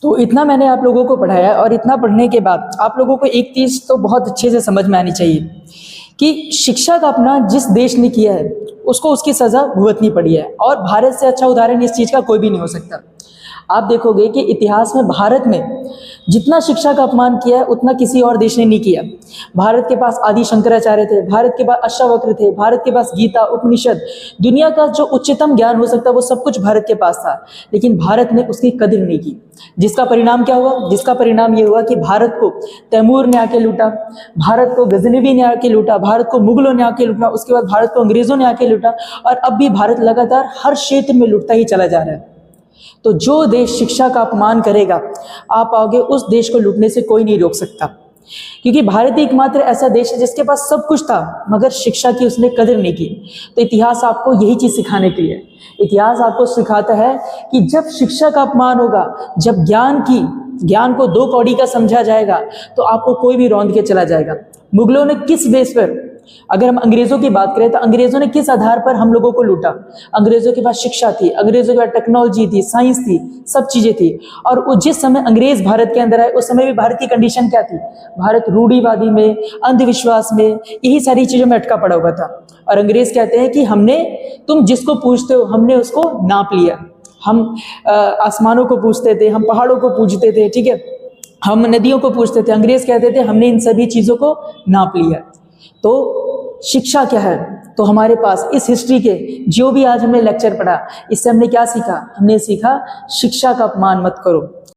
तो इतना मैंने आप लोगों को पढ़ाया और इतना पढ़ने के बाद आप लोगों को एक चीज़ तो बहुत अच्छे से समझ में आनी चाहिए कि शिक्षा का अपना जिस देश ने किया है उसको उसकी सज़ा भुगतनी पड़ी है, और भारत से अच्छा उदाहरण इस चीज़ का कोई भी नहीं हो सकता। आप देखोगे कि इतिहास में भारत में जितना शिक्षा का अपमान किया है उतना किसी और देश ने नहीं किया। भारत के पास आदि शंकराचार्य थे, भारत के पास अष्टावक्र थे, भारत के पास गीता, उपनिषद, दुनिया का जो उच्चतम ज्ञान हो सकता है वो सब कुछ भारत के पास था, लेकिन भारत ने उसकी कदर नहीं की। जिसका परिणाम क्या हुआ? जिसका परिणाम ये हुआ कि भारत को तैमूर ने आके लूटा, भारत को गजनवी ने आके लूटा, भारत को मुगलों ने आके लूटा, उसके बाद भारत को अंग्रेजों ने आके लूटा, और अब भी भारत लगातार हर क्षेत्र में लूटता ही चला जा रहा है। तो जो देश शिक्षा का अपमान करेगा, आप पाओगे उस देश को लूटने से कोई नहीं रोक सकता, क्योंकि भारत ही एकमात्र ऐसा देश है जिसके पास सब कुछ था मगर शिक्षा की उसने कदर नहीं की। तो इतिहास आपको यही चीज सिखाने के लिए, इतिहास आपको सिखाता है कि जब शिक्षा का अपमान होगा, जब ज्ञान को दो कौड़ी का समझा जाएगा, तो आपको कोई भी रौंद के चला जाएगा। मुगलों ने किस बेस पर, अगर हम अंग्रेजों की बात करें तो अंग्रेजों ने किस आधार पर हम लोगों को लूटा? अंग्रेजों के पास शिक्षा थी, अंग्रेजों के पास टेक्नोलॉजी थी, साइंस थी, सब चीजें थी। और वो जिस समय अंग्रेज भारत के अंदर आए उस समय भी भारत की कंडीशन क्या थी? भारत रूढ़िवादी में, अंधविश्वास में, यही सारी चीजों में अटका पड़ा हुआ था। और अंग्रेज कहते हैं कि तुम जिसको पूछते हो हमने उसको नाप लिया। हम आसमानों को पूछते थे, हम पहाड़ों को पूछते थे, ठीक है, हम नदियों को पूछते थे, अंग्रेज कहते थे हमने इन सभी चीजों को नाप लिया। तो शिक्षा क्या है? तो हमारे पास इस हिस्ट्री के जो भी आज हमने लेक्चर पढ़ा, इससे हमने क्या सीखा? हमने सीखा शिक्षा का अपमान मत करो।